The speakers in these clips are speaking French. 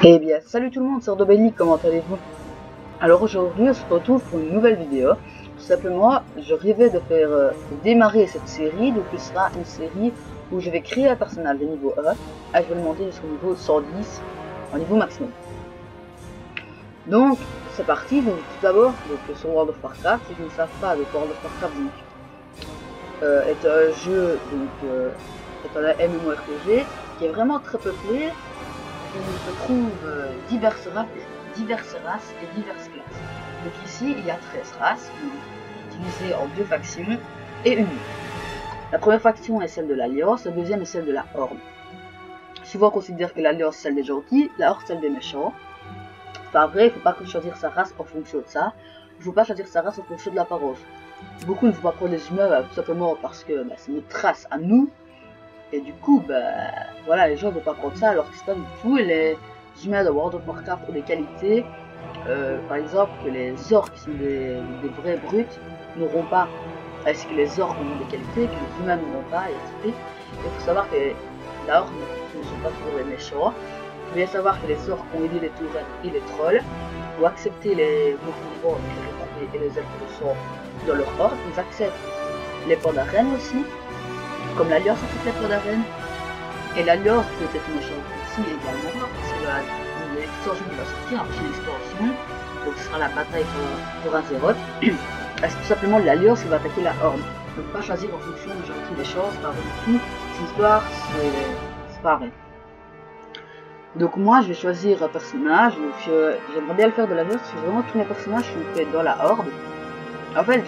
Eh bien, salut tout le monde, c'est Ordobelli, comment allez-vous? Alors aujourd'hui, on se retrouve pour une nouvelle vidéo. Tout simplement, je rêvais de faire démarrer cette série, donc ce sera une série où je vais créer un personnage de niveau 1, et je vais le monter jusqu'au niveau 110, au niveau maximum. Donc, c'est parti. Donc tout d'abord, sur World of Warcraft, si vous ne savez pas, donc World of Warcraft est un jeu, est un MMORPG qui est vraiment très peuplé. On trouve diverses races et diverses classes. Donc ici, il y a 13 races, divisées en deux factions et une. La première faction est celle de l'Alliance, la deuxième est celle de la Horde. Souvent on considère que l'Alliance c'est celle des gentils, la Horde celle des méchants. C'est pas vrai, il ne faut pas choisir sa race en fonction de ça. Il ne faut pas choisir sa race en fonction de l'apparence. Beaucoup ne vont pas prendre les humains tout simplement parce que c'est notre race à nous. Et du coup, voilà, les gens ne vont pas prendre ça alors que c'est pas du tout. Et les humains de World of Warcraft ont des qualités, par exemple, que les orques qui sont des vrais brutes n'auront pas. Est-ce que les orques ont des qualités que les humains n'auront pas, et ainsi. Il faut savoir que la Horde ne sont pas toujours les méchants. Il faut bien savoir que les orques ont aidé les tourelles et les trolls, ou accepter les mouvements et les elfes de sang dans leur horde. Ils acceptent les pandarènes aussi, comme l'Alliance accepte les pandarènes. Et l'Alliance peut être méchante ici également, parce que l'extension qui va sortir, la prochaine extension, donc ce sera la bataille pour Azeroth. Parce que tout simplement l'Alliance qui va attaquer la Horde. Donc pas choisir en fonction de gentil des chances, pas du tout. Cette histoire, c'est pas vrai. Donc moi je vais choisir un personnage, donc j'aimerais bien le faire de l'Alliance, parce que vraiment tous mes personnages sont faits dans la Horde. En fait,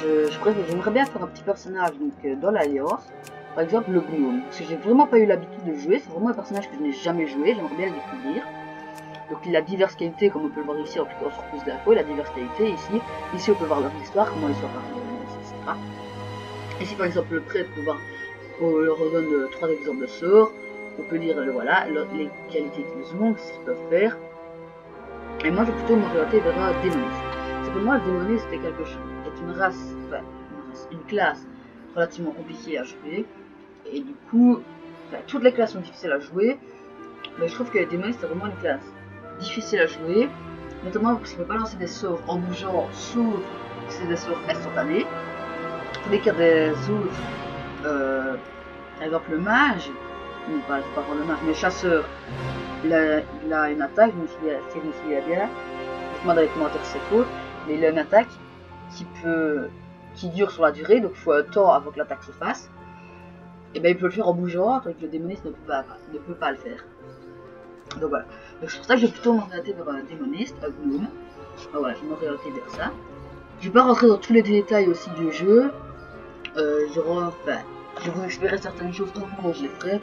j'aimerais bien faire un petit personnage donc dans l'Alliance. Par exemple le gnome, parce que j'ai vraiment pas eu l'habitude de jouer, c'est vraiment un personnage que je n'ai jamais joué, j'aimerais bien le découvrir. Donc il a diverses qualités, comme on peut le voir ici, en cliquant sur plus d'infos, il a diverses qualités ici. Ici on peut voir leur histoire, comment ils sont apparus, etc. Ici par exemple le prêtre, on leur redonne 3 exemples de sorts. On peut lire voilà, les qualités qu'ils ont, ce qu'ils peuvent faire. Et moi je vais plutôt m'orienter vers un démoniste. C'est pour moi le démoniste est quelque chose, est une race, une classe relativement compliquée à jouer. Et du coup, toutes les classes sont difficiles à jouer, mais je trouve que les démonistes c'est vraiment une classe difficile à jouer, notamment parce qu'il ne peut pas lancer des sorts en bougeant, sauf que c'est des sorts instantanés. Tous les cas des autres, par exemple le mage, non pas le mage, mais le chasseur, il a une attaque, si je me souviens bien, dites-moi dans les commentaires si c'est faux, mais il a une attaque qui dure sur la durée, donc il faut un temps avant que l'attaque se fasse. Et il peut le faire en bougeant, tandis que le démoniste ne peut pas le faire. Donc voilà. Donc c'est pour ça que je vais plutôt m'orienter vers un démoniste, un gnome. Voilà, je vais m'orienter vers ça. Je vais pas rentrer dans tous les détails aussi du jeu. Je vais vous expliquer certaines choses comment je les ferai.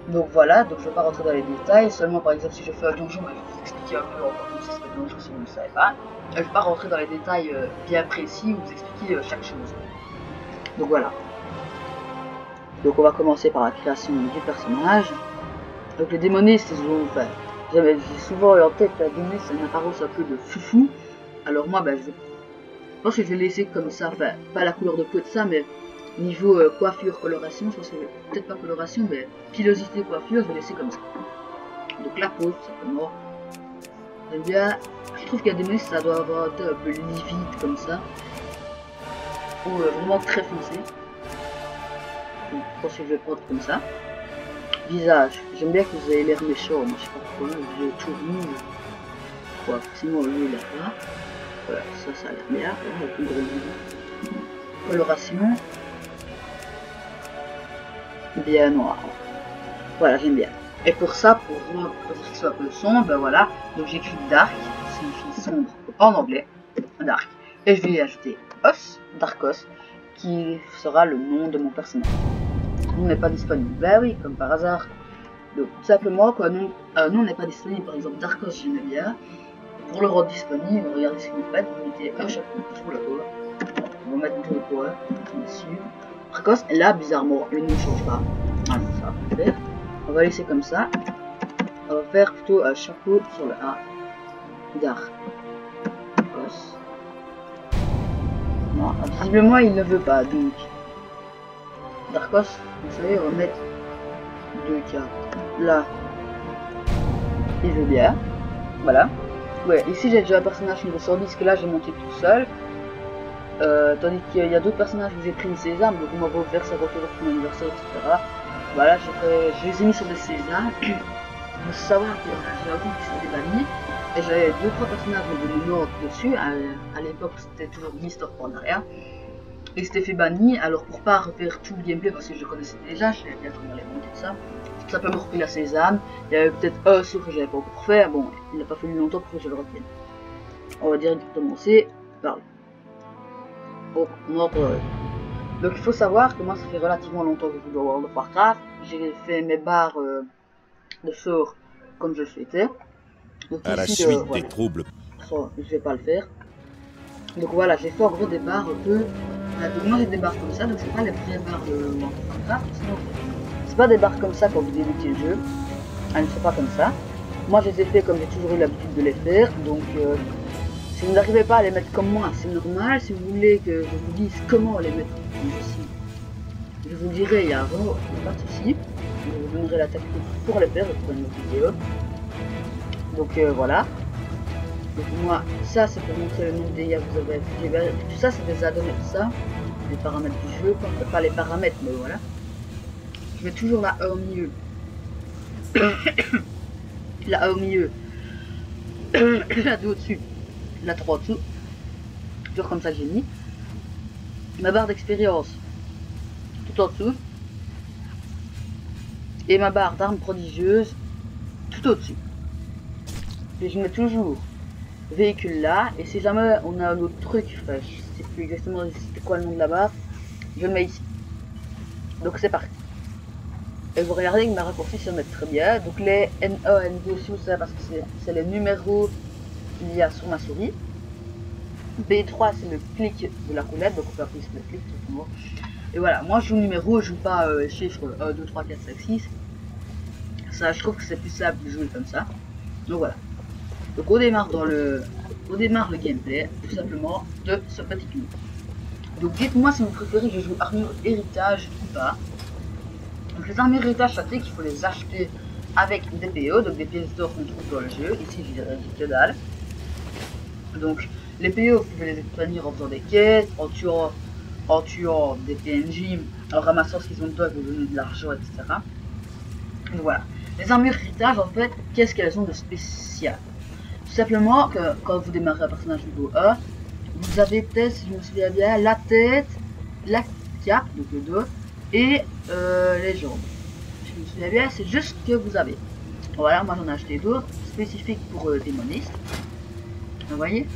Donc voilà, donc je vais pas rentrer dans les détails. Seulement par exemple si je fais un donjon, je vais vous expliquer un peu encore comment ça se fait le donjon si vous ne le savez pas. Je vais pas rentrer dans les détails bien précis ou vous expliquer chaque chose. Donc voilà. Donc on va commencer par la création du personnage. Donc les démonistes, j'ai souvent eu en tête la démoniste, c'est une apparence un peu de foufou. Alors moi, je pense que je vais laisser comme ça, pas la couleur de peau de ça, mais niveau coiffure, coloration, je pense que peut-être pas coloration, mais pilosité, coiffure, je vais laisser comme ça. Donc la peau, tout simplement. J'aime bien, je trouve qu'il y a des démonistes, ça doit avoir un teint un peu livide comme ça, ou vraiment très foncé. Donc je pense que je vais prendre comme ça. Visage, j'aime bien que vous ayez l'air méchant, mais je sais pas pourquoi, le yeux tout rouge. Quoi, sinon le yeux là-bas. Voilà, ça a l'air bien, avec une grosse coloration. Bien noir. Voilà, j'aime bien. Et pour ça, pour dire qu'il soit un peu sombre, voilà, donc j'écris dark, qui signifie sombre en anglais, dark. Et je vais y ajouter os, darkos, qui sera le nom de mon personnage. Nous n'est pas disponible. Bah oui, comme par hasard. Donc tout simplement, quand nous n'est pas disponible, par exemple Darkos j'aime bien. Pour le rendre disponible, regardez ce que vous faites, vous mettez un chapeau sur le haut. On va mettre le poids dessus. Darkos, et là bizarrement, le nom ne change pas. Voilà, ça va faire. On va laisser comme ça. On va faire plutôt un chapeau sur le A. Darkos. Non, visiblement il ne veut pas, donc Darkos, vous savez, on va mettre 2 cartes là il veut bien. Voilà. Ouais, ici j'ai déjà un personnage niveau 110 que là j'ai monté tout seul. Tandis qu'il y a d'autres personnages que j'ai pris une sésame, donc on va faire sa retour pour mon anniversaire, etc. Voilà, je les ai mis sur des sésames. Il faut savoir que j'ai oublié que c'était banni. Et j'avais 2-3 personnages de Nord dessus. À l'époque c'était toujours Mister Pandaria. Et c'était fait banni, alors pour pas refaire tout le gameplay parce que je connaissais déjà, je savais bien comment les monter tout ça. Tout simplement repris la sésame. Il y avait peut-être un saut que j'avais pas encore fait. Bon, il n'a pas fallu longtemps pour que je le retienne. On va directement commencer par là. Bon, donc il faut savoir que moi ça fait relativement longtemps que je joue à World of Warcraft. J'ai fait mes barres de sort comme je le souhaitais. Donc à ici, la suite voilà. des troubles. So, je vais pas le faire. Donc voilà, j'ai fait en gros des barres un peu. Donc moi j'ai des barres comme ça, donc c'est pas les vraies barres de World of Warcraft. C'est pas des barres comme ça quand vous débutez le jeu. Elles ne sont pas comme ça. Moi je les ai fait comme j'ai toujours eu l'habitude de les faire. Donc si vous n'arrivez pas à les mettre comme moi, c'est normal. Si vous voulez que je vous dise comment les mettre ici, je vous dirai, il y a vraiment pas de souci. Je vous donnerai la tactique pour les faire pour une autre vidéo. Donc voilà. Donc moi, ça c'est pour montrer le nombre de dégâts que vous avez infligé. Tout ça c'est des add-ons et tout ça. Les paramètres du jeu, quoi. Pas les paramètres, mais voilà. Je mets toujours la A au milieu. La A au milieu. La 2 au-dessus. La 3 au-dessous. Toujours comme ça que j'ai mis. Ma barre d'expérience tout en dessous. Et ma barre d'armes prodigieuses tout au-dessus. Et je mets toujours véhicule là. Et si jamais on a un autre truc, enfin, je sais plus exactement c'était quoi le nom de la barre, je le mets ici. Donc c'est parti. Et vous regardez que mes raccourcis se mettent très bien. Donc les N1, N2, si vous savez, parce que c'est les numéros qu'il y a sur ma souris. B3 c'est le clic de la roulette, donc on peut appuyer sur le clic tout simplement. Et voilà, moi je joue numéro, je joue pas chiffres 1, 2, 3, 4, 5, 6. Ça, je trouve que c'est plus simple de jouer comme ça. Donc voilà. Donc on démarre le gameplay, tout simplement, de ce petit clip. Donc dites-moi si vous préférez que je joue armure héritage ou pas. Donc les armures héritage, ça fait qu'il faut les acheter avec des PO, donc des pièces d'or qu'on trouve dans le jeu. Ici j'ai que dalle. Donc les PO, vous pouvez les obtenir en faisant des quêtes, en tuant des PNJ, en ramassant ce qu'ils ont besoin, vous donner de l'argent, etc. Donc voilà. Les armures héritage, en fait, qu'est-ce qu'elles ont de spécial? Tout simplement que quand vous démarrez un personnage niveau 1, vous avez peut-être, si je me souviens bien, la tête, la cape, donc le dos, et les jambes. Si je me souviens bien, c'est juste ce que vous avez. Voilà, moi j'en ai acheté d'autres, spécifiques pour démonistes. Vous voyez?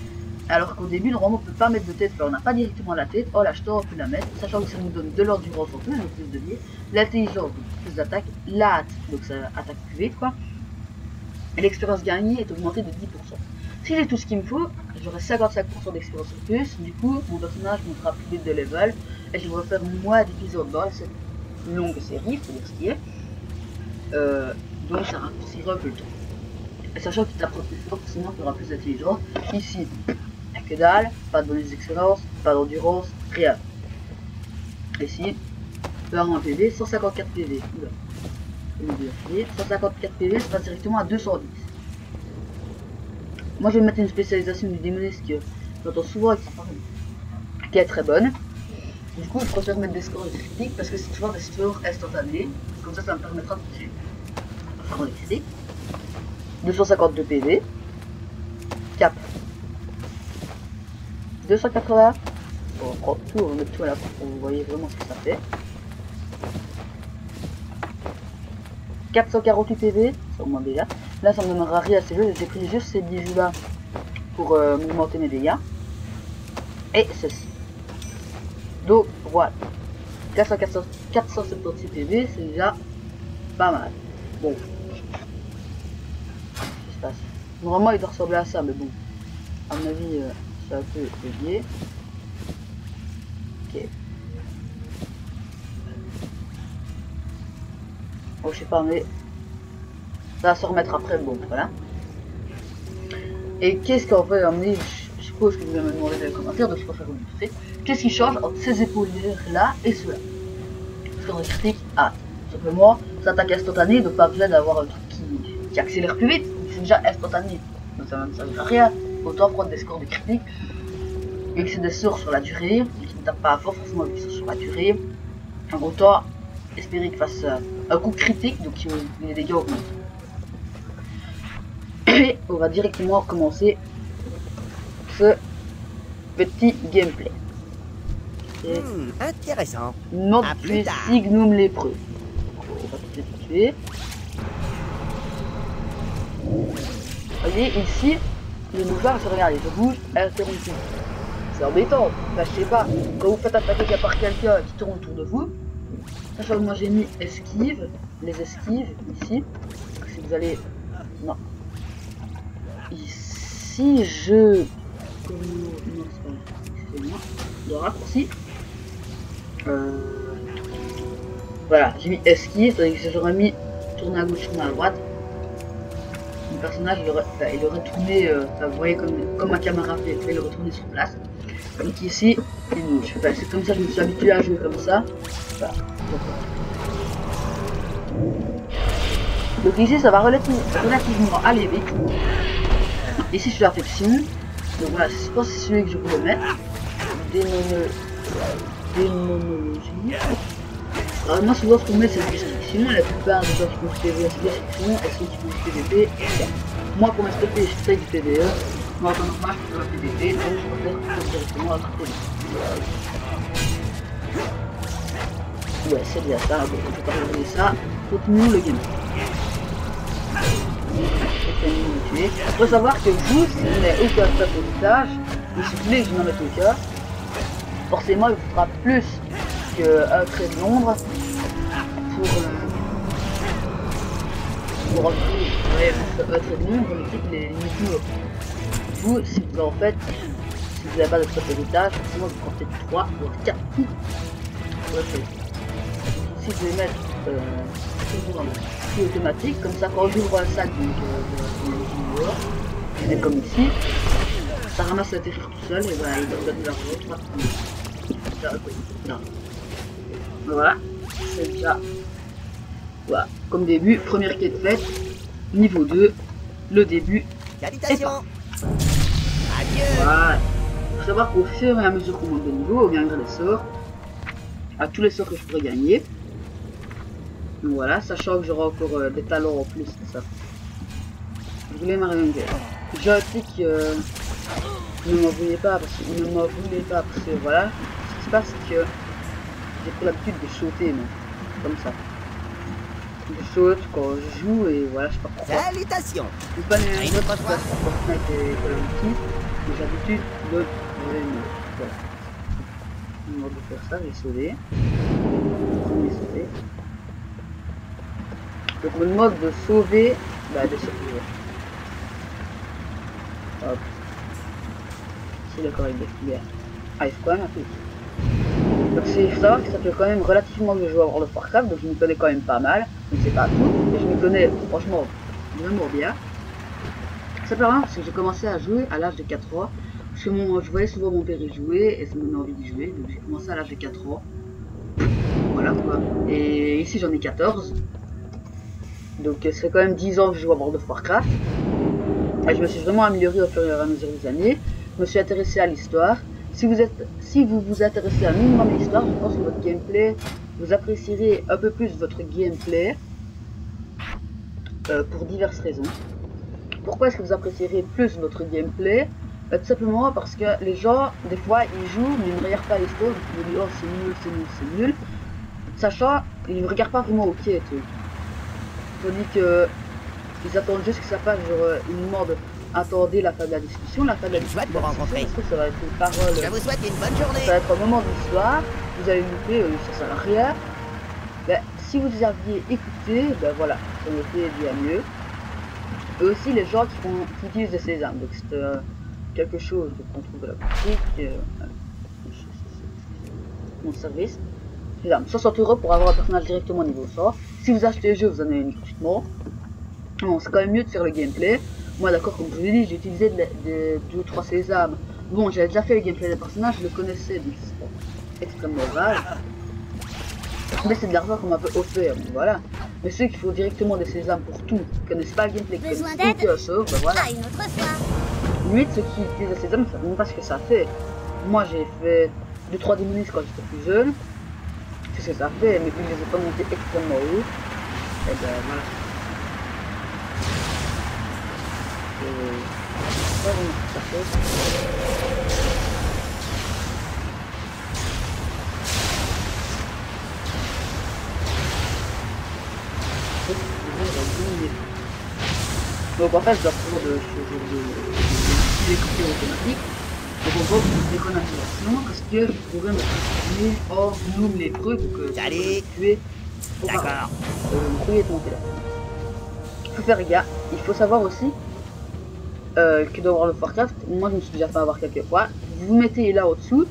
Alors qu'au début, normalement, on peut pas mettre de tête, on n'a pas directement la tête. En l'achetant, on peut la mettre, sachant que ça nous donne de l'endurance en plus, donc plus de vie, l'intelligence, plus d'attaque, la hâte, donc ça attaque plus vite, quoi. Et l'expérience gagnée est augmentée de 10%. Si j'ai tout ce qu'il me faut, j'aurai 55% d'expérience en plus, du coup, mon personnage montera plus vite de level, et je vais faire moins d'épisodes dans cette longue série, faut dire ce qui est. Donc ça raccourcira un peu le temps. Et sachant qu'il t'apprend plus fort, sinon il y aura plus d'intelligence. Ici, que dalle, pas de bonus d'expérience, pas d'endurance, rien. Ici, par un PV, 154 PV. Oula. 154 PV, ça passe directement à 210. Moi je vais mettre une spécialisation du démoniste que j'entends souvent qui est très bonne. Du coup je préfère mettre des scores critiques parce que c'est toujours des scores instantanés. Comme ça me permettra de faire des critiques. 252 PV. Cap. 280. On prend tout, on va mettre tout à la fois pour que vous voyez vraiment ce que ça fait. 448 PV, ça augmente déjà. Là ça me donnera rien à ces jeux, j'ai pris juste ces bijoux là pour augmenter mes dégâts. Et ceci. Donc voilà. 476 PV, c'est déjà pas mal. Bon. Qu'est-ce qui se passe? Normalement il doit ressembler à ça, mais bon. À mon avis, c'est un peu dévié. Ok. Oh, je sais pas, mais ça va se remettre après. Bon, voilà. Et qu'est-ce qu'on va amener? Je suppose que vous allez me demander dans les commentaires, donc je préfère vous montrer. Qu'est-ce qui change entre ces épaulières là et ceux-là? Sur les critiques, simplement, ça attaque instantané, donc pas besoin d'avoir un truc qui accélère plus vite. déjà instantané. Donc ça ne sert à rien. Autant prendre des scores de critique. Vu que c'est des sorts sur la durée, et qui ne tapent pas fort forcément vu que c'est sur la durée. Donc autant espérer qu'il fasse un coup critique, donc les dégâts augmentent. Et on va directement commencer ce petit gameplay. Intéressant. Mode tuer Signum lépreux. On va peut-être tuer. Vous voyez ici, les mouchoirs se regardent, je bouge, interrompu. C'est embêtant, bah, je sais pas, quand vous faites attaquer par quelqu'un qui tourne autour de vous, sachant que moi j'ai mis esquive, les esquives ici, si vous allez, non, ici je, non c'est pas, excusez-moi, le raccourci, voilà, j'ai mis esquive, tandis que j'aurais mis tourner à gauche, tourner à droite. Mon personnage il aurait tourné, vous voyez comme ma caméra fait, il aurait tourné sur place. Donc ici, c'est comme ça que je me suis habitué à jouer comme ça. Voilà. Donc ici ça va relativement aller vite. Ici je suis affection. Donc voilà, je pense que c'est celui que je voulais mettre. Démonologie. Alors moi souvent ce qu'on met c'est une restriction. La plupart des gens qui font du PvE c'est des restrictions. Et ceux qui font du PvP, moi pour m'estopper je fais du PvE. Moi en normal je fais pas PvP, donc je préfère directement attraper. Ouais c'est bien ça, donc on peut pas regarder ça. Continuons le game. Il faut savoir que vous, si vous n'avez aucun sabotage, ou si vous voulez que je n'en mette aucun, forcément il vous fera plus qu'un trait de l'ombre pour un trait de l'ombre, le type les limites. Vous, si vous en faites, si vous n'avez pas de sabotage, forcément vous prenez peut-être 3 ou 4 coups pour le faire. Si vous voulez mettre toujours un petit automatique, comme ça quand j'ouvre un sac donc comme ici, ça ramasse l'intérieur tout seul et voilà, il va vous donner l'argent. Voilà, c'est déjà. Voilà, comme début, première quête faite, niveau 2, le début. Salutations. Voilà. Il faut savoir qu'au fur et à mesure qu'on monte de niveau, on gagnera des sorts. À tous les sorts que je pourrais gagner. Donc voilà, sachant que j'aurai encore des talents en plus de ça. Je voulais m'arrêter. J'ai un tic, ne m'en voulez pas parce que voilà, ce qui se passe c'est que j'ai pris l'habitude de sauter moi, comme ça. Je saute quand je joue et voilà, je sais pas pourquoi. Salutations. Je suis pas les autres parce que Fortnite et Call of Duty, mais j'ai l'habitude de voilà. On va faire ça, j'ai sauvé. Donc le mode de sauver, bah de sauver. Hop. C'est d'accord avec des filières. Ah, il faut quand même un peu. Donc il faut savoir que ça fait quand même relativement que je joue à World of Warcraft, donc je me connais quand même pas mal. Donc c'est pas tout, mais je me connais franchement vraiment bien. Simplement parce que j'ai commencé à jouer à l'âge de 4 ans. Parce que je voyais souvent mon père y jouer et ça me donnait envie d'y jouer. Donc j'ai commencé à l'âge de 4 ans. Voilà quoi. Et ici j'en ai 14. Donc ça fait quand même 10 ans que je joue à World of Warcraft. Et je me suis vraiment amélioré au fur et à mesure des années. Je me suis intéressé à l'histoire. Si vous vous intéressez à un minimum à l'histoire, je pense que votre gameplay, vous apprécierez un peu plus votre gameplay pour diverses raisons. Pourquoi est-ce que vous apprécierez plus votre gameplay? Tout simplement parce que les gens, des fois, ils jouent, mais ils ne regardent pas l'histoire, ils disent oh c'est nul, c'est nul, c'est nul. Sachant, ils ne regardent pas vraiment au quai, tu vois. Tandis que ils attendent juste que ça passe, genre ils nous demandent attendez la fin de la discussion, la fin de la discussion, ça va être une parole. Je vous souhaite une bonne journée. Ça va être un moment d'histoire, vous allez louper, ça sert à rien. Ben, si vous aviez écouté, ben voilà, ça aurait été bien mieux. Et aussi les gens qui utilisent des sésames, donc c'est quelque chose qu'on trouve de la boutique, mon service. Sésame, 60 € pour avoir un personnage directement niveau 100. Si vous achetez le jeu, vous en avez une gratuitement. Bon, c'est quand même mieux de faire le gameplay. Moi d'accord, comme je vous l'ai dit, j'ai utilisé 2 ou 3 sésames. Bon, j'avais déjà fait le gameplay des personnages, je le connaissais, donc c'est extrêmement vague. Mais c'est de l'argent qu'on m'a offert, donc voilà. Mais ceux qui font directement des sésames pour tout, qui connaissent pas le gameplay, qui Besoin connaissent d'aide? que ça, ben voilà. Ah, une autre fois. Limite, ceux qui utilisent des sésames, ils savent même pas ce que ça fait. Moi, j'ai fait 2-3 démonistes quand j'étais plus jeune. C'est ce que ça fait, mais vu que je les ai pas montés extrêmement haut, et ben voilà. Pas vraiment ce que ça fait. Donc en fait, je dois prendre ce genre de écouter automatique. Donc on va vous déconne animation parce que je pourrais me transformer hors nous les preuves que Allez. tuer. D'accord. Le bruit est monté là. Il faut faire gaffe. Il faut savoir aussi que dans World of Warcraft, moi je me suis déjà fait avoir quelques fois. Vous vous mettez là au-dessous,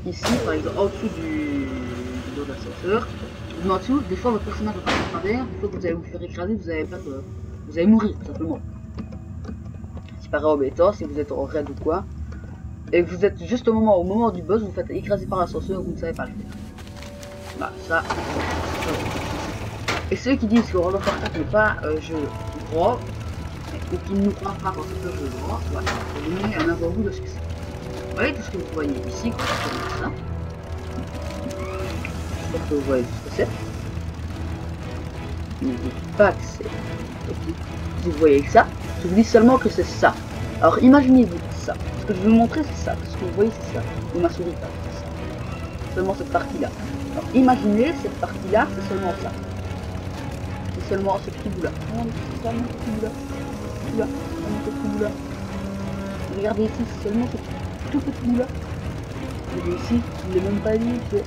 ici par exemple, au-dessous du dos de l'ascenseur. Vous en dessous, des fois votre personnage va passer à travers, des fois que vous allez vous faire écraser, vous allez mourir tout simplement. C'est paraît embêtant si vous êtes en raid ou quoi. Et que vous êtes juste au moment du boss, vous faites écraser par l'ascenseur, vous ne savez pas le faire. Bah ça. Et ceux qui disent que World of Warcraft n'est pas jeu droit, ou qui ne nous croient pas quand c'est un jeu droit, voilà, je vais vous donner un avant-goût de ce que c'est. Vous voyez tout ce que vous voyez ici quand je fais ça. J'espère que vous voyez ce que c'est. Ne dites pas que c'est. Vous voyez que ça, je vous dis seulement que c'est ça. Alors imaginez-vous ça. Ce que je vais vous montrer c'est ça. Ce que vous voyez c'est ça. Et ma souris c'est ça. Seulement cette partie-là. Alors imaginez cette partie-là, c'est seulement ça. C'est seulement ce petit bout-là. C'est seulement ce petit bout-là. Là, seulement ce petit bout-là. Regardez ici, c'est seulement ce tout petit bout-là. Et ici, je ne l'ai même pas dit, c'est le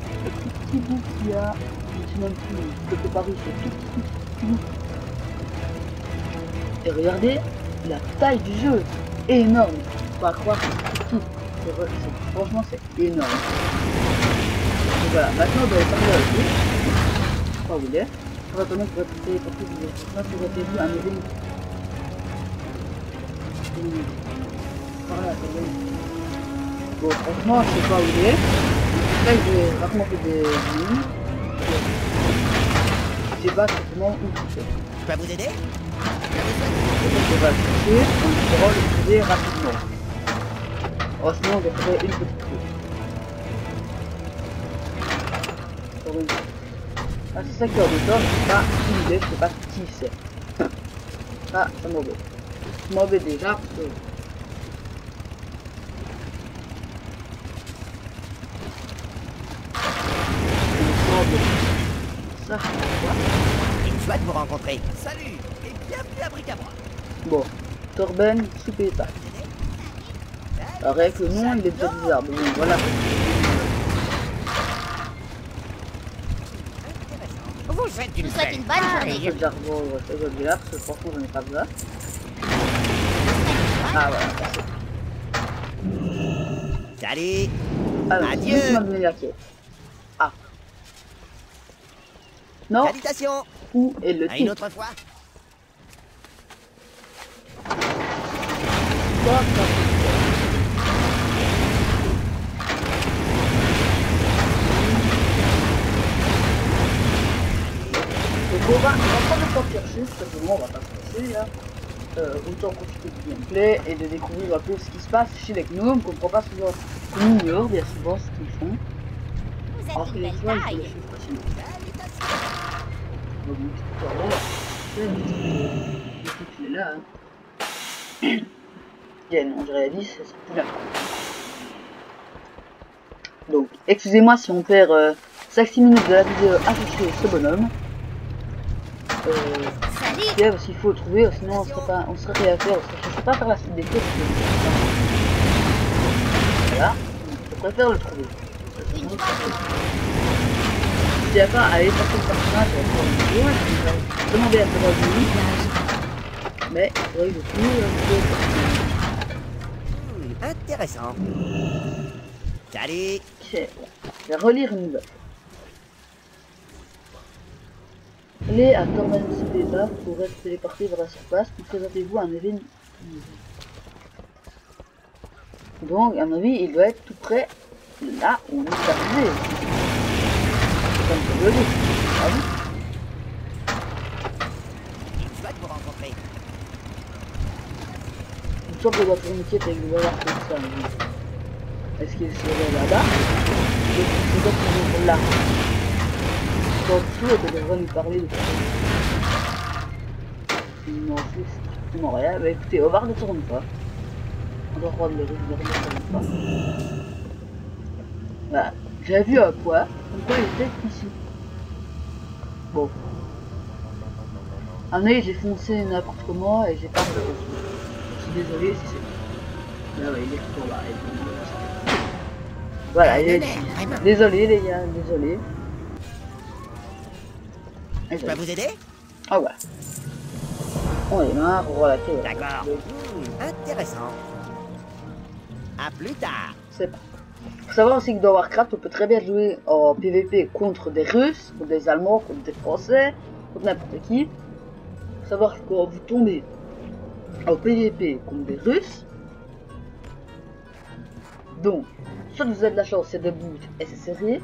petit bout qu'il y a. Je ne sais même plus quelque part où c'est tout petit bout. Et regardez la taille du jeu, énorme. Faut pas croire que c'est tout petit. Franchement, c'est énorme. Et voilà, maintenant on doit parler avec lui. Je crois où il est. On va permettre de votre téléporter du jeu. Là, vous avez vu un événement. Voilà, c'est bon. Bon, franchement, je sais pas où il est. Là, j'ai vraiment fait des lignes. Je sais pas exactement où c'est. Je peux vous aider? On va le chercher, on pourra le trouver rapidement. Oh, sinon on va trouver une petite clé. Ah, c'est ça qui est embêtant, je sais pas qui il est, je sais pas qui c'est. Ah, ça m'embête. Ça m'embête déjà parce que... Ça, c'est quoi? Une joie de vous rencontrer. Salut et bienvenue à Bric-à-Brac. Bon, Torben, soupe et pâtes. Alors avec le nom, il est déjà bizarre, mais bon, voilà. Vous faites une Je vous souhaite une bonne Je journée. peux déjà revoir ce jeu-là, parce que franchement, j'en ai pas besoin. Ah voilà, merci. Salut. Alors, Adieu. c'est ma donné la quête. Ah. Non, Salutations. où est le À une titre? autre fois. Donc on va pas le temps de chercher, simplement on va pas se passer là. Autant profiter du gameplay et de découvrir un peu ce qui se passe chez les gnomes, qu'on comprend pas souvent, qu'on ignore bien souvent ce qu'ils font. Vous Alors êtes que une les belle fois ils font des taille. choses fascinantes. Donc une petite parole, c'est tu es là. Hein. Bien, on réalise, c'est plus là. Donc, excusez-moi si on perd 5-6 minutes de la vidéo à chercher ce bonhomme. Salut. Parce qu'il faut le trouver, sinon on serait rien à faire, je ne sais pas faire la suite des quêtes. Voilà, je préfère le trouver. Une fois. Si n'y a pas à aller passer le personnage, on va faire une vidéo, je vais demander à savoir du visage. Mais il faudrait que je trouve Intéressant. Salut. Ok, je vais relire une nouvelle. Allez à Torben Sibeba pour être téléporté vers la surface, puis présentez-vous à un événement. Donc, à mon avis, il doit être tout près là où on est arrivé. Comme je le dis. Ah oui. rencontrer. Il me semble qu'on doit faire une quête avec le valeur comme ça. Mais... Est-ce qu'il serait là-bas? C'est quoi qui est là? En dessous, elle devrait nous parler de ça. Non, c'est strictement rien. Bah écoutez, on va redescendre une fois. On doit reprendre le rythme de redescendre une fois. Voilà. J'avais vu un poids, comme quoi il était ici. Bon. Un œil, j'ai foncé n'importe comment et j'ai pas fait aussi. Je suis désolé si c'est... Là, ouais, il est toujours là. Voilà, il est ici. Désolé les gars, désolé. Je peux vous aider? Ah ouais. On est marre, voilà. D'accord. Intéressant. À plus tard. C'est pas. Faut savoir aussi que dans Warcraft, on peut très bien jouer en PVP contre des Russes, contre des Allemands, contre des Français, contre n'importe qui. Faut savoir que quand vous tombez en PVP contre des Russes, donc, soit vous avez de la chance, c'est des boots et c'est serré,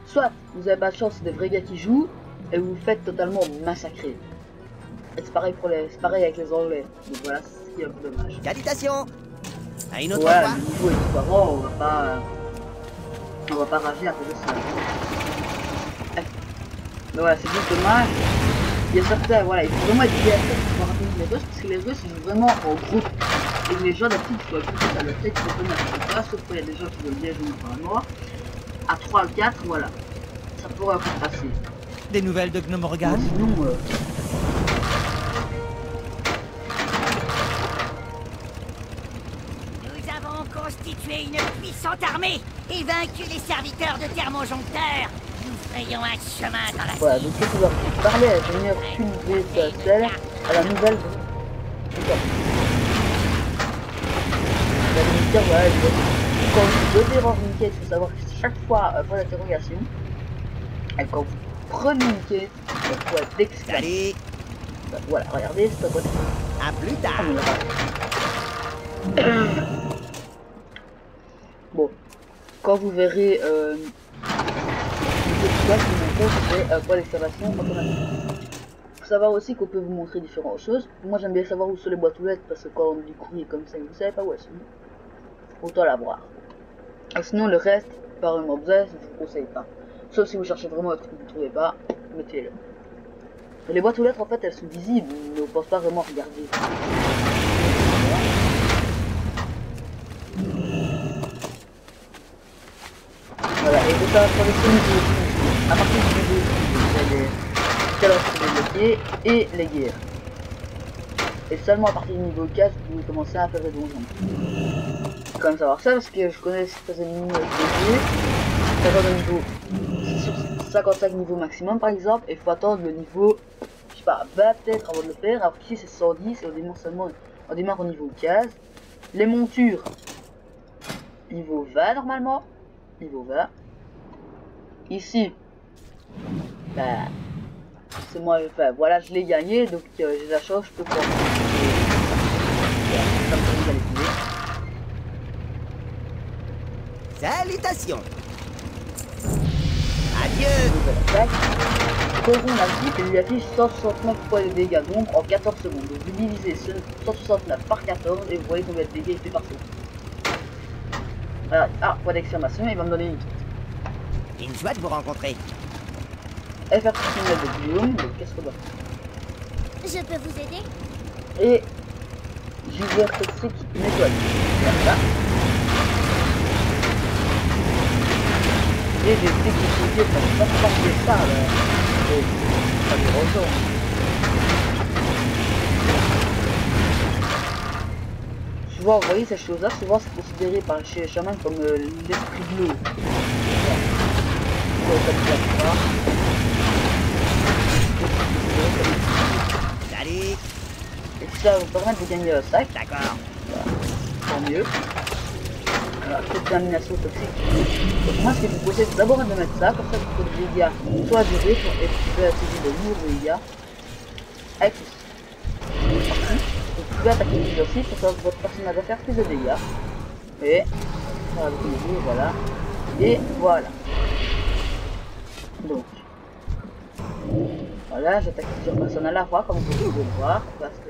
soit vous avez pas de chance, c'est des vrais gars qui jouent et vous vous faites totalement massacrer. Et c'est pareil, c'est pareil avec les Anglais. Donc voilà, c'est ce qui est un peu dommage. Salutations. À une autre Ouais, fois. le niveau est différent, on va pas rager à cause de ça. Mais voilà, c'est juste dommage. Il y a certains, voilà, il faut vraiment être bien fait pour rappeler les Russes, parce que les Russes ils jouent vraiment en groupe. Et que les gens d'habitude soient plus à leur tête, ils peuvent n'importe quoi, sauf qu'il y a des gens qui veulent bien jouer normalement. À 3 à 4, voilà. Ça pourrait encore passer. Des nouvelles de Gnomorgan? Sinon, Nous avons constitué une puissante armée et vaincu les serviteurs de Thermojoncteur. Nous frayons un chemin dans la... voilà, donc on va parler à la meilleure cultivée de celle à la nouvelle. La militaire, voilà, quand vous devez avoir une quête, il faut savoir que chaque fois, point d'interrogation, et quand vous prenez une quête, il faut être d'exclamer. Voilà, regardez, c'est pas quoi. À plus tard. Bon, quand vous verrez, c'est point d'exclamation automatique. Faut savoir aussi qu'on peut vous montrer différentes choses. Moi j'aime bien savoir où sont les boîtes aux lettres parce que quand on dit courrier comme ça, vous savez pas où elles sont. Autant la voir. Et sinon le reste, par un objet, je vous conseille pas. Sauf si vous cherchez vraiment un truc que vous ne trouvez pas, mettez-le. Les boîtes aux lettres en fait elles sont visibles, mais on pense pas vraiment regarder. Voilà, et c'est ça pour les niveaux. À partir du niveau, vous avez les calendriers débloqués et les guerres. Et seulement à partir du niveau 4, vous pouvez commencer à faire des donjons. Faut quand même savoir ça parce que je connais certains ennemis avec les guerres. Le niveau sur 55 niveaux maximum par exemple, et il faut attendre le niveau, je sais pas, 20 peut-être avant de le faire. Alors qu'ici c'est 110 et on démarre au niveau 15. Les montures, niveau 20 normalement. Niveau 20. Ici, bah, c'est moi, enfin voilà, je l'ai gagné, donc j'ai la chance, je peux prendre. Salutations. Adieu. Coron la vie et lui affiche 169 points de dégâts donc en 14 secondes. Donc vous divisez ce 169 par 14 et vous voyez combien de dégâts il fait par seconde. Voilà. Ah, point d'exclamation, il va me donner une petite. Une joie de vous rencontrer. FR de Guillaume, donc qu'est-ce qu'on doit Je peux vous aider? Et Giver toxique nettoie. Voilà. Et des technicités, ça ne pas passer ça là. Et ça me ressort. Souvent, vous voyez ces choses-là, souvent c'est considéré par chez les chamans comme l'esprit de l'eau. Salut. Et ça va vous permettre de gagner un sac. D'accord. Voilà. Tant mieux. Voilà, contamination toxique. Donc moi ce que je vous conseille c'est d'abord de mettre ça, comme ça vous pouvez des dégâts soit du rythme et vous pouvez attirer de lourds dégâts. Avec ceci. Vous pouvez attaquer les exercices pour que votre personnage va faire plus de dégâts. Et voilà. Et voilà. Donc. Voilà, j'attaque plusieurs personnes à la fois, comme vous pouvez le voir. Parce que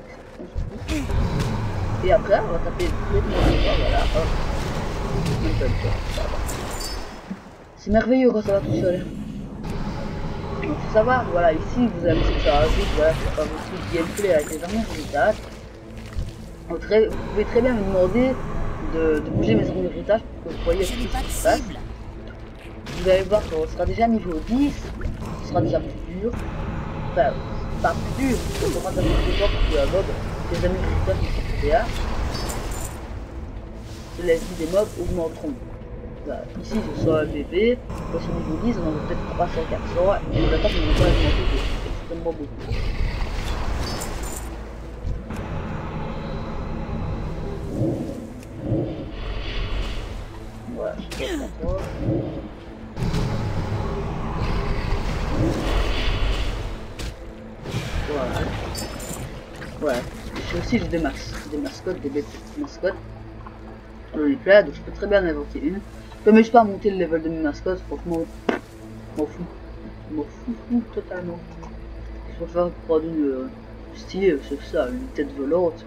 et après, on va taper les mots, voilà, hop. C'est merveilleux quand ça va tout seul. Donc faut savoir, voilà, ici vous avez ce que ça rajoute, voilà, c'est pas beaucoup de gameplay avec les armes d'héritage. Vous pouvez très bien me demander de bouger mes armes d'héritage pour que vous voyez ce qui se passe. Vous allez voir qu'on sera déjà niveau 10, ce sera déjà plus dur. Enfin, pas plus dur, parce qu'on commence à faire plus fort parce que la mode, les armes d'héritage qui sont PDA. La vie des mobs augmenteront. Voilà. Ici, je suis un bébé, moi sur niveau 10, on en a peut-être 300-400, et les attaques ne vont pas augmenter extrêmement beaucoup. Voilà, je suis pas voilà. Voilà. Ici aussi, j'ai des mascottes, des belles petites mascottes. On les plaît, donc je peux très bien en invoquer une. Je peux même pas monter le level de mes mascottes, franchement, m'en fous totalement. Je préfère prendre une stylée, c'est ça, une tête volante.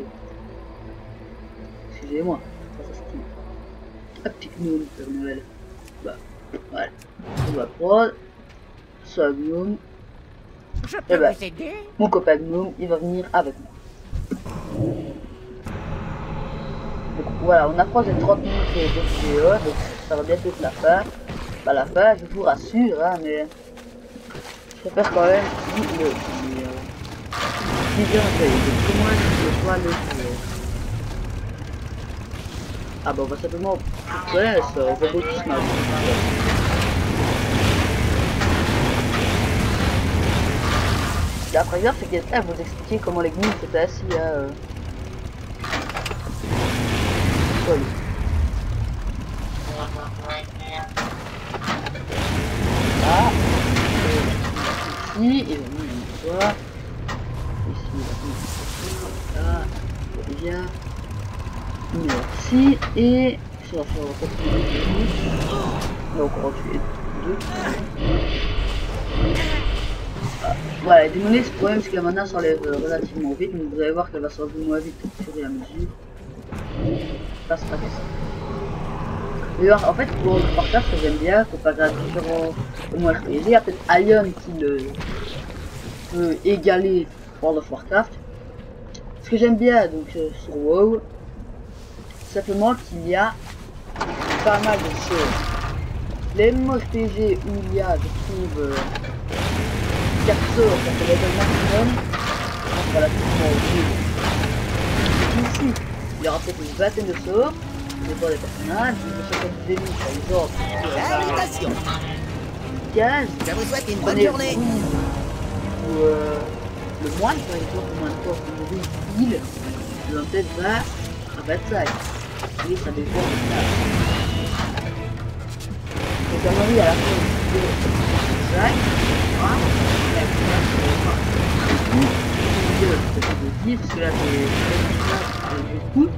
Excusez-moi, c'est pas ça stylé. Un petit gnome, Père Noël. Bah, voilà. On va prendre ce gnome. Et bah, mon copain gnome, il va venir avec moi. Donc voilà, on approche des 30 minutes de vidéo, donc ça va bientôt être la fin. Bah la fin, je vous rassure, hein, mais je préfère quand même le comment est-ce que je vois le ah bah on va simplement ouais, ça va beaucoup se mal. La première c'est qu'elle vous expliquer comment les gnous c'était assis à ah, ici, il va mettre une fois. Ici, il va mettre ça. Bien. Merci. Et ça va faire encore plus. Donc, on va tuer deux. Ah, voilà, les démonies, ce problème, c'est que la mana s'enlève relativement vite. Donc, vous allez voir qu'elle va s'enlever moins vite au fur et à mesure. Ça, c'est pas que ça. D'ailleurs, en fait, pour le partage, que j'aime bien, comparé à différents RPG, il y a peut-être Ion qui le peut égaler World of Warcraft. Ce que j'aime bien donc sur WoW, simplement qu'il y a pas mal de choses. Les MMORPG où il y a, je trouve, 4 sorts, ça fait level maximum, relativement au jeu. Ici, il y aura peut-être une vingtaine de sorts. Des personnages, des ennemis par exemple. Salutations. 15. Je vous souhaite une bonne journée. Ou le moine par exemple, le moine fort, une île, de peut-être 20 à 25. Oui, ça dépend de ça. Donc à mon avis, à la fin de 5, parce que là c'est beaucoup.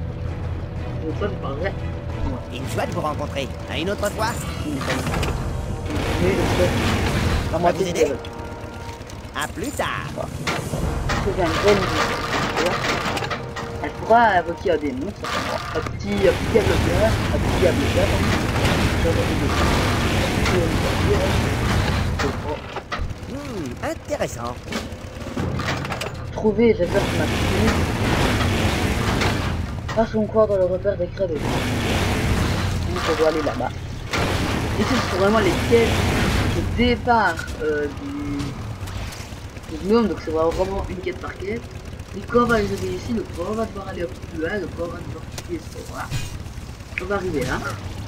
Une joie de vous rencontrer. À une autre fois. On va vous aider. À plus tard. C'est une bonne idée. Elle pourra invoquer un démon, un petit diabloteur, un petit diabloteur. Intéressant. Trouver, j'espère que ma petite passe son corps dans le repère des crêpes. Donc on doit aller là-bas. Ici ce sont vraiment les quêtes de départ du gnome, donc c'est vraiment une quête par quête. Et quand on va les aider ici, donc on va devoir aller un peu plus loin, donc on va devoir quitter ce roi. On va arriver là,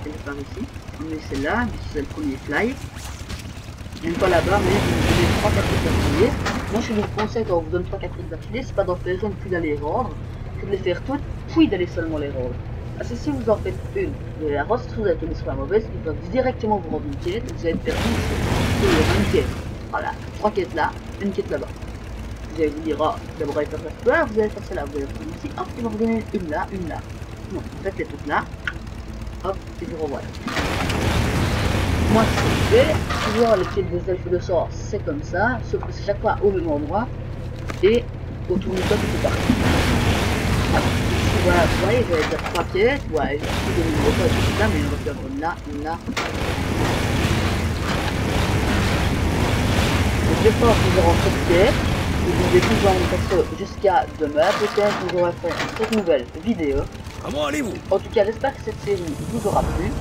elle est par ici. On met celle-là, c'est le premier fly. Une fois là-bas, mais vous me donnez 3 4 trucs d'affilée. Moi je vous conseille quand on vous donne 3 4 trucs d'affilée, c'est pas d'en faire une puis d'aller rendre, c'est de les faire toutes, puis d'aller seulement les rendre. Parce que si vous en faites une, vous allez la rendre, si vous avez tombé sur la mauvaise, ils peuvent directement vous rendre une quête, et vous allez perdu sur une quête. Voilà, 3 quêtes là, une quête là-bas. Vous allez vous dire, oh, d'abord aller faire ça, vous allez faire celle-là, vous allez faire ici, hop, il va vous donner une là, une là. Non, faites les toutes là, hop, et vous revoilà. moi ce que je fais, toujours les quêtes des elfes de sort, c'est comme ça, sauf que c'est chaque fois au même endroit, et autour du top c'est parti. Voilà, vous voyez, j'avais déjà 3 quêtes, ouais, j'ai plus de numéros pas tout ça, mais on va faire là, là. Donc je pense que nous aurons cette quête, et vous devez pouvoir me faire jusqu'à demain, peut-être que j'aurai fait cette nouvelle vidéo. Comment allez-vous? En tout cas, j'espère que cette série vous aura plu.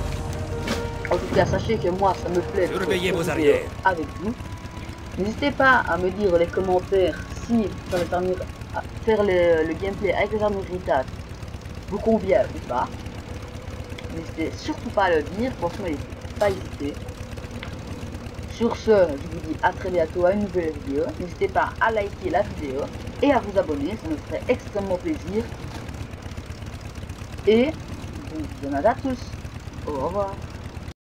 En tout cas, sachez que moi, ça me plaît de Surveillez vos faire arrières avec vous. N'hésitez pas à me dire dans les commentaires si faire le gameplay avec les armures irritables vous convient ou pas. N'hésitez surtout pas à le dire, franchement, n'hésitez pas à hésiter. Sur ce, je vous dis à très bientôt à une nouvelle vidéo. N'hésitez pas à liker la vidéo et à vous abonner, ça me ferait extrêmement plaisir. Et bon visionnage à tous. Au revoir.